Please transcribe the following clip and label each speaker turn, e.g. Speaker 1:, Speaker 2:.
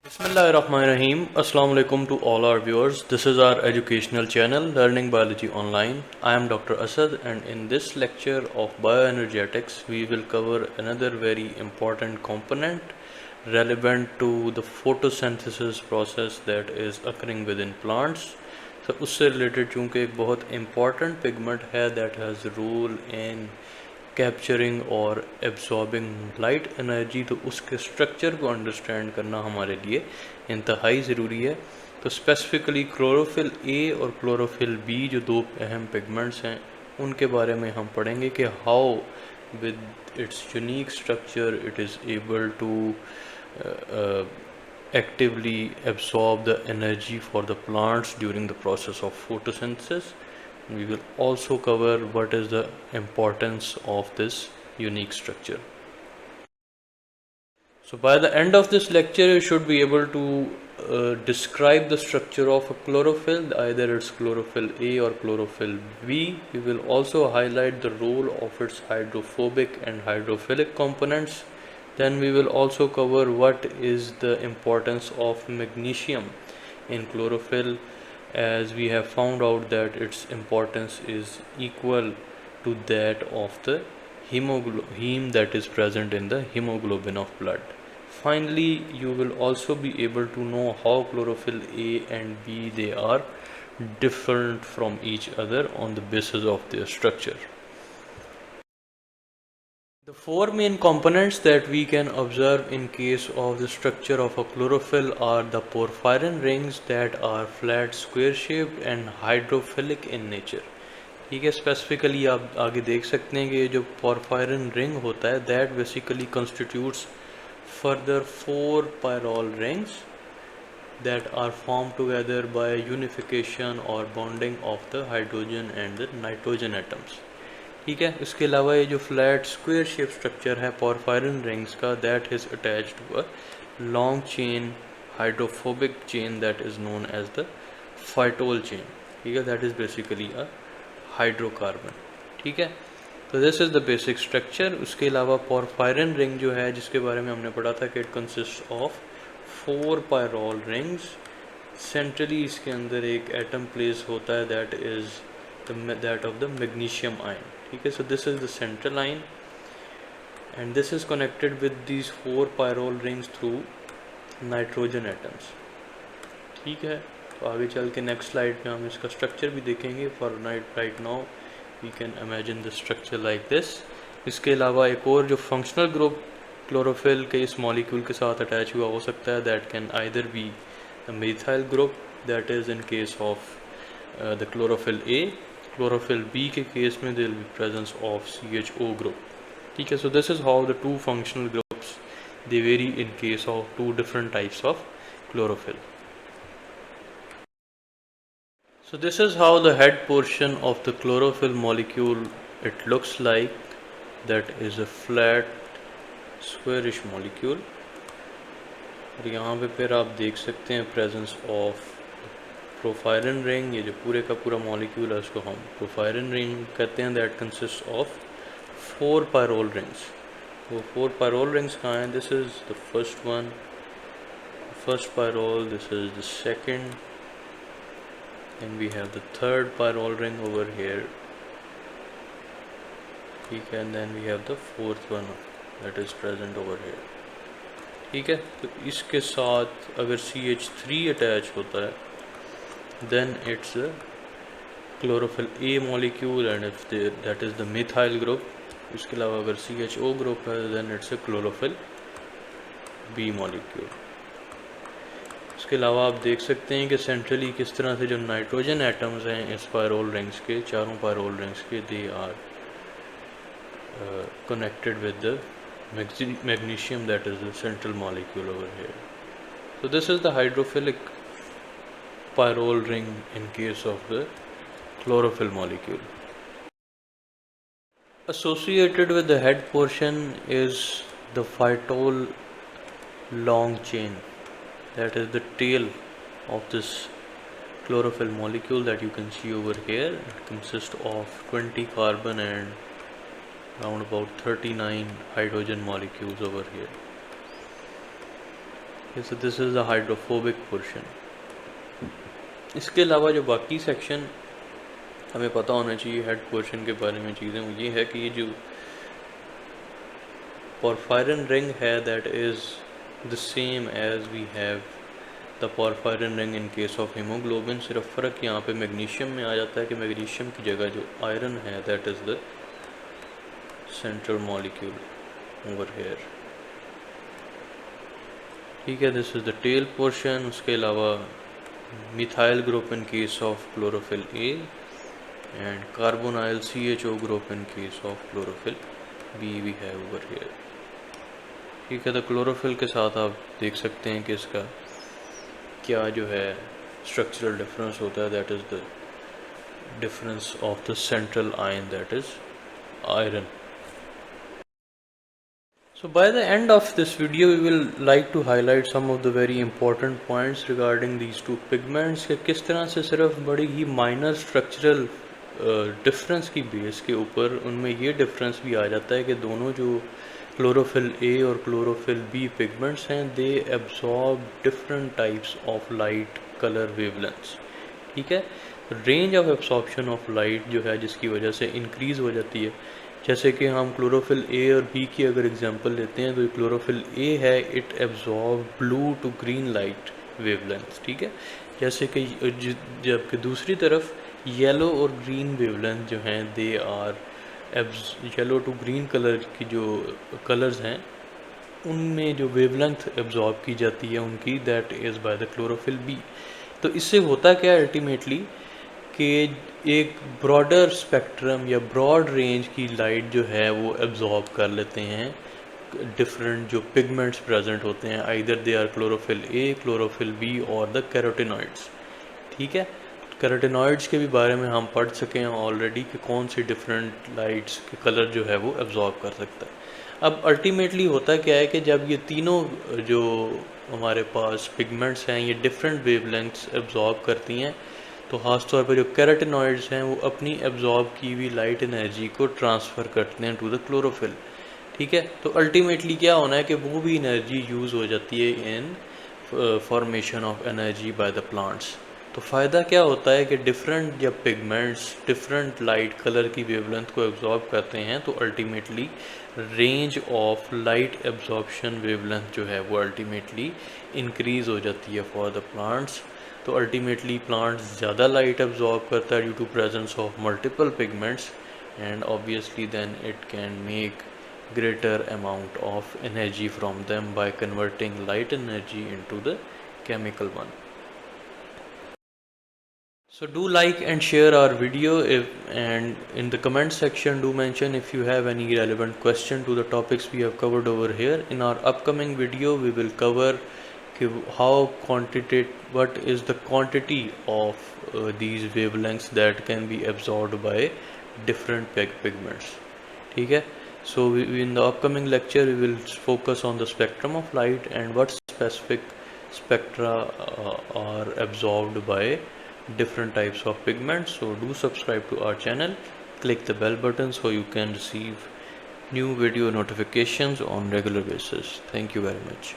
Speaker 1: Bismillahirrahmanirrahim. Assalamu alaikum to all our viewers. This is our educational channel Learning Biology Online. I am Dr. Asad, and in this lecture of bioenergetics we will cover another very important component relevant to the photosynthesis process that is occurring within plants. So उससे related चूँकि एक बहुत important pigment है that has role in capturing और absorbing light energy, तो उसके structure को understand करना हमारे लिए इंतहाई ज़रूरी है। तो स्पेसिफ़िकली क्लोरोफिल ए और क्लोरोफिल बी जो दो अहम पिगमेंट्स हैं उनके बारे में हम पढ़ेंगे कि how with its unique structure it is able to actively absorb the energy for the plants during the process of photosynthesis. We will also cover what is the importance of this unique structure. So by the end of this lecture you should be able to describe the structure of a chlorophyll, either it's chlorophyll A or chlorophyll B. We will also highlight the role of its hydrophobic and hydrophilic components. Then we will also cover what is the importance of magnesium in chlorophyll, as we have found out that its importance is equal to that of the heme that is present in the hemoglobin of blood. Finally, you will also be able to know how chlorophyll A and B they are different from each other on the basis of their structure. The four main components that we can observe in case of the structure of a chlorophyll are the porphyrin rings that are flat square shaped and hydrophilic in nature. ठीक है, specifically आप आगे देख सकते हैं कि ये जो porphyrin ring होता है that basically constitutes further four pyrrole rings that are formed together by unification or bonding of the hydrogen and the nitrogen atoms. ठीक है, इसके अलावा ये जो फ्लैट स्क्वायर शेप स्ट्रक्चर है पोरफायरिन रिंग्स का, that is attached to a long chain hydrophobic chain that is known as the phytol chain. ठीक है, that is basically a hydrocarbon. ठीक है, तो this is the basic structure. उसके अलावा porphyrin ring जो है जिसके बारे में हमने पढ़ा था कि it consist of four pyrrole rings. Centrally इसके अंदर एक एटम प्लेस होता है that is that of the magnesium ion. ठीक है, so this is the central ion and this is connected with these four pyrrole rings through nitrogen atoms. ठीक है, तो आगे चल के नेक्स्ट स्लाइड में हम इसका स्ट्रक्चर भी देखेंगे. For right now we can imagine the structure like this. इसके अलावा एक और जो फंक्शनल ग्रुप क्लोरोफिल के इस मॉलिक्यूल के साथ अटैच हुआ हो सकता है, that can either be the methyl group, that is in case of the chlorophyll A. Chlorophyll B के केस में there will be presence of CHO group. ठीक है, so this is how the two functional groups they vary in case of two different types of chlorophyll. So this is how the head portion of the chlorophyll molecule it looks like. That is a flat squarish molecule. और यहाँ पे फिर आप देख सकते हैं presence of porphyrin ring. ये जो पूरे का पूरा मॉलिक्यूल है उसको हम प्रोफायरिन रिंग कहते हैं. That consist of four pyrrole rings. वो फोर पायरोल रिंग्स कहाँ हैं? This is the first one, first pyrrole. This is the second, and we have the third pyrrole ring over here. ठीक है, and then we have the fourth one that is present over here. ठीक है, तो इसके साथ अगर CH3 attach होता है then it's a chlorophyll A molecule, and if that is the methyl group. इसके अलावा अगर CHO group है then it's a chlorophyll B molecule. इसके अलावा आप देख सकते हैं कि सेंट्रली किस तरह से जो नाइट्रोजन एटम्स हैं इस पायरोल रिंग्स के, चारों पायरोल रिंग्स के, they are connected with the magnesium that is the central molecule over here. So this is the hydrophilic pyrrole ring in case of the chlorophyll molecule. Associated with the head portion is the phytol long chain. That is the tail of this chlorophyll molecule that you can see over here. It consists of 20 carbon and around about 39 hydrogen molecules over here. So this is the hydrophobic portion. इसके अलावा जो बाकी section हमें पता होना चाहिए head portion के बारे में चीज़ें, वो ये है कि ये जो porphyrin ring है that is the same as we have the porphyrin ring in case of hemoglobin. सिर्फ फ़र्क यहाँ पे मैग्नीशियम में आ जाता है कि मैग्नीशियम की जगह जो आयरन है that is the central molecule over here. ठीक है, this is the tail portion. उसके अलावा methyl group in case of chlorophyll A and carbonyl CHO group in case of chlorophyll B we have over here. ठीक है, तो chlorophyll के साथ आप देख सकते हैं कि इसका क्या जो है स्ट्रक्चरल डिफरेंस होता है. That is the difference of the central ion that is iron. So by the end of this video we will like to highlight some of the very important points regarding these two pigments कि किस तरह से सिर्फ बड़ी ही minor structural difference की base के ऊपर उनमें ये डिफरेंस भी आ जाता है कि दोनों जो क्लोरोफिल ए और क्लोरोफिल बी पिगमेंट्स हैं they absorb different types of light colour wavelengths. ठीक है, range of absorption of light जो है जिसकी वजह से इंक्रीज़ हो जाती है. जैसे कि हम क्लोरोफिल ए और बी की अगर एग्जांपल लेते हैं तो क्लोरोफिल ए है it absorb blue to green light wavelength. ठीक है, जैसे कि जबकि दूसरी तरफ येलो और ग्रीन वेवलेंथ जो हैं they are yellow to green colour की जो कलर्स हैं उनमें जो वेवलेंथ एब्जॉर्ब की जाती है उनकी that is by the chlorophyll B. तो इससे होता क्या है अल्टीमेटली कि एक ब्रॉडर स्पेक्ट्रम या ब्रॉड रेंज की लाइट जो है वो एब्जॉर्ब कर लेते हैं डिफरेंट जो पिगमेंट्स प्रेजेंट होते हैं either they are chlorophyll A, chlorophyll B और द कैरोटिनॉइड्स. ठीक है, कैरोटिनॉइड्स के भी बारे में हम पढ़ सके हैं ऑलरेडी कि कौन सी डिफरेंट लाइट्स के कलर जो है वो एब्जॉर्ब कर सकता है. अब अल्टीमेटली होता क्या है कि जब ये तीनों जो हमारे पास पिगमेंट्स हैं ये डिफरेंट वेवलेंथ्स एब्जॉर्ब करती हैं तो ख़ास तौर पर जो कैरोटिनॉइड्स हैं वो अपनी एब्जॉर्ब की हुई लाइट एनर्जी को ट्रांसफ़र करते हैं टू द क्लोरोफिल. ठीक है, तो अल्टीमेटली क्या होना है कि वो भी एनर्जी यूज़ हो जाती है in formation of energy by the plants. तो फ़ायदा क्या होता है कि डिफरेंट जब पिगमेंट्स डिफरेंट लाइट कलर की वेवलेंथ को एब्जॉर्ब करते हैं तो ultimately range of light absorption wavelength जो है वो अल्टीमेटली इंक्रीज़ हो जाती है फॉर द प्लांट्स. तो अल्टीमेटली प्लांट्स ज़्यादा लाइट एब्जॉर्ब करता है due to presence of multiple pigments and obviously then it can make greater amount of energy from them by converting light energy into the chemical one. So do like and share our video and in the comment section do mention if you have any relevant question to the topics we have covered over here. In our upcoming video we will cover what is the quantity of these wavelengths that can be absorbed by different pigments. ठीक है, so in the upcoming lecture we will focus on the spectrum of light and what specific spectra are absorbed by different types of pigments. So do subscribe to our channel, click the bell button so you can receive new video notifications on regular basis. Thank you very much.